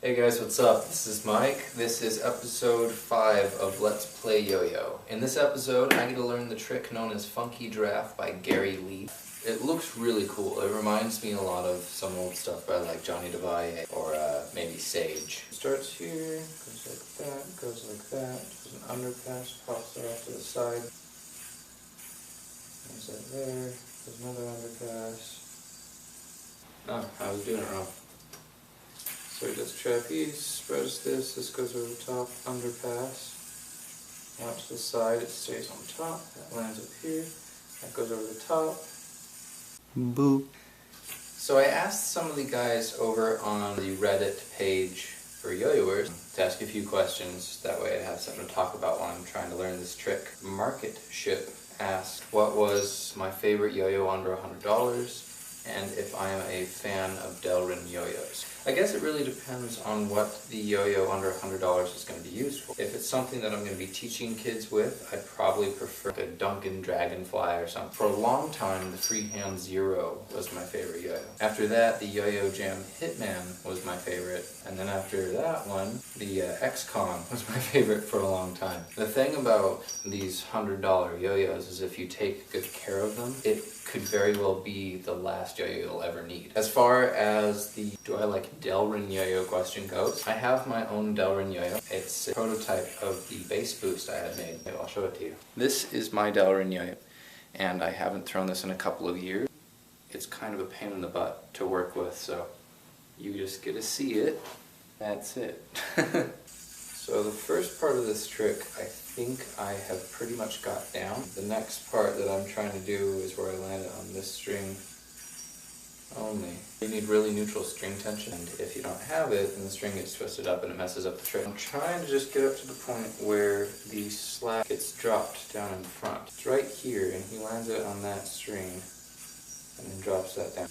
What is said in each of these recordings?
Hey guys, what's up? This is Mike. This is episode 5 of Let's Play Yo-Yo. In this episode, I get to learn the trick known as Funky Giraffe by Gary Lee. It looks really cool. It reminds me a lot of some old stuff by like Johnny DeValle or maybe Sage. It starts here, goes like that, goes like that. There's an underpass, pops it off to the side. There's that there. There's another underpass. Oh, I was doing it wrong. So he does trapeze, spreads this goes over the top, underpass. Out to the side, it stays on top, that lands up here, that goes over the top. Boop. So I asked some of the guys over on the Reddit page for yo-yoers to ask a few questions, that way I have something to talk about while I'm trying to learn this trick. Market Ship asked what was my favorite yo-yo under $100 and if I am a fan of Delrin yo-yos. I guess it really depends on what the yo-yo under $100 is going to be used for. If it's something that I'm going to be teaching kids with, I'd probably prefer a Duncan Dragonfly or something. For a long time, the Freehand Zero was my favorite yo-yo. After that, the Yo-Yo Jam Hitman was my favorite. And then after that one, the X-Con was my favorite for a long time. The thing about these $100 yo-yos is if you take good care of them, it could very well be the last yo-yo you'll ever need. As far as the do I like Delrin yo-yo question goes, I have my own Delrin yo-yo. It's a prototype of the bass boost I had made. Maybe I'll show it to you. This is my Delrin yo-yo, and I haven't thrown this in a couple of years. It's kind of a pain in the butt to work with, so you just get to see it. That's it. So the first part of this trick, I think I have pretty much got down. The next part that I'm trying to do is where I land it on this string only. You need really neutral string tension, and if you don't have it, then the string gets twisted up and it messes up the trick. I'm trying to just get up to the point where the slack gets dropped down in front. It's right here, and he lands it on that string, and then drops that down.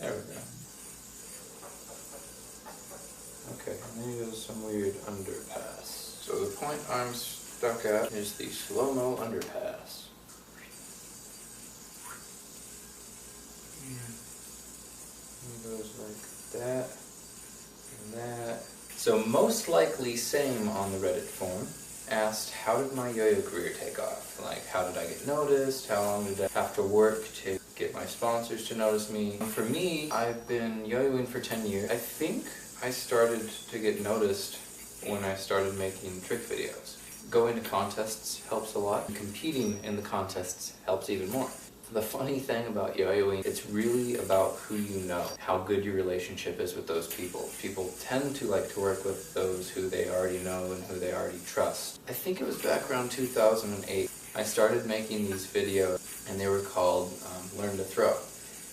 There we go. Okay, and then he does some weird underpass. So the point I'm stuck at is the slow-mo underpass. He goes like that, and that. So most likely same on the Reddit forum, asked how did my yo-yo career take off? Like how did I get noticed? How long did I have to work to get my sponsors to notice me? For me, I've been yo-yoing for 10 years. I think I started to get noticed when I started making trick videos. Going to contests helps a lot. Competing in the contests helps even more. The funny thing about yo-yoing, it's really about who you know, how good your relationship is with those people. People tend to like to work with those who they already know and who they already trust. I think it was back around 2008. I started making these videos and they were called Learn to Throw.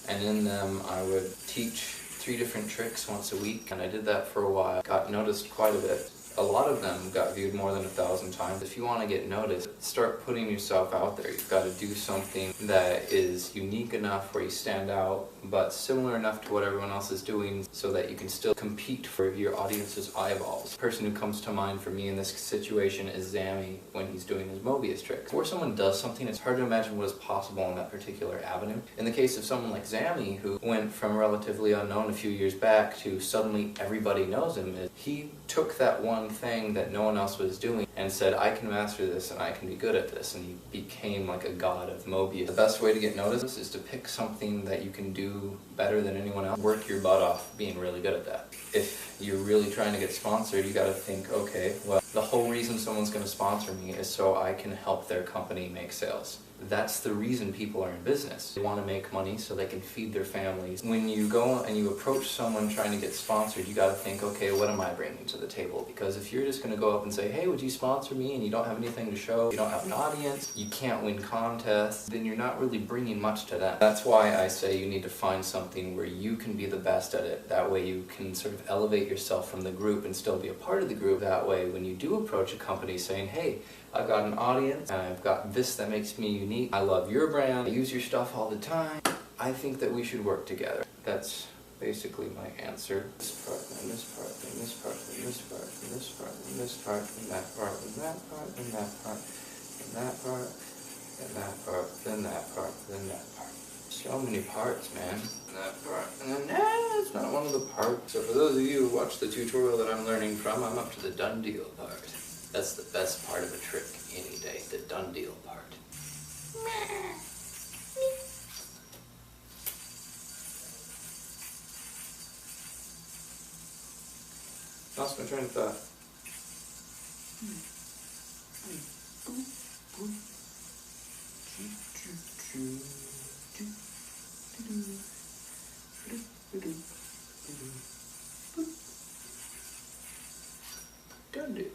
And in them I would teach 3 different tricks once a week, and I did that for a while. Got noticed quite a bit. A lot of them got viewed more than 1,000 times. If you want to get noticed, start putting yourself out there. You've got to do something that is unique enough where you stand out, but similar enough to what everyone else is doing so that you can still compete for your audience's eyeballs. The person who comes to mind for me in this situation is Zammy when he's doing his Mobius tricks. Before someone does something, it's hard to imagine what is possible in that particular avenue. In the case of someone like Zammy, who went from relatively unknown a few years back to suddenly everybody knows him, he took that one thing that no one else was doing and said, I can master this and I can be good at this, and he became like a god of Mobius. The best way to get noticed is to pick something that you can do better than anyone else. Work your butt off being really good at that. If you're really trying to get sponsored, you gotta think, okay, well, the whole reason someone's gonna sponsor me is so I can help their company make sales. That's the reason people are in business. They want to make money so they can feed their families. When you go and you approach someone trying to get sponsored, you got to think, okay, what am I bringing to the table? Because if you're just going to go up and say, hey, would you sponsor me, and you don't have anything to show, you don't have an audience, you can't win contests, then you're not really bringing much to them. That's why I say you need to find something where you can be the best at it. That way you can sort of elevate yourself from the group and still be a part of the group. That way when you do approach a company saying, hey, I've got an audience, and I've got this that makes me unique. I love your brand. I use your stuff all the time. I think that we should work together. That's basically my answer. This part, then this part, then this part, then this part, then this part, then this part, then that part, then that part, then that part, then that part, then that part, then that part, then that part. So many parts, man. And that part, and then, it's not one of the parts. So for those of you who watch the tutorial that I'm learning from, I'm up to the done deal part. That's the best part of a trick any day, the done deal part. Lost my train of thought. Done deal.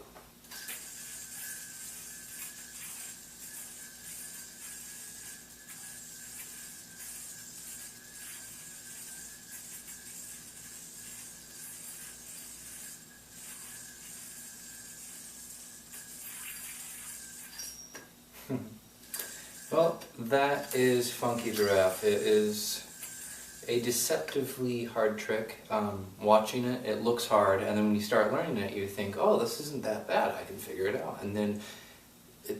Well, that is Funky Giraffe. It is a deceptively hard trick. Watching it, it looks hard, and then when you start learning it, you think, oh, this isn't that bad, I can figure it out. And then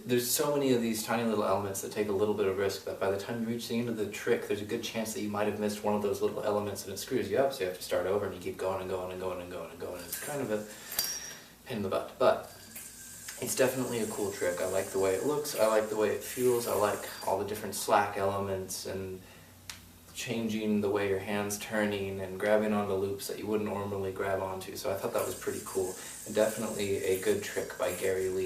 there's so many of these tiny little elements that take a little bit of risk that by the time you reach the end of the trick, there's a good chance that you might have missed one of those little elements and it screws you up, so you have to start over and you keep going and going and going and going and going. It's kind of a pain in the butt, but it's definitely a cool trick. I like the way it looks, I like the way it feels, I like all the different slack elements and changing the way your hand's turning and grabbing onto loops that you wouldn't normally grab onto. So I thought that was pretty cool, and definitely a good trick by Gary Lee.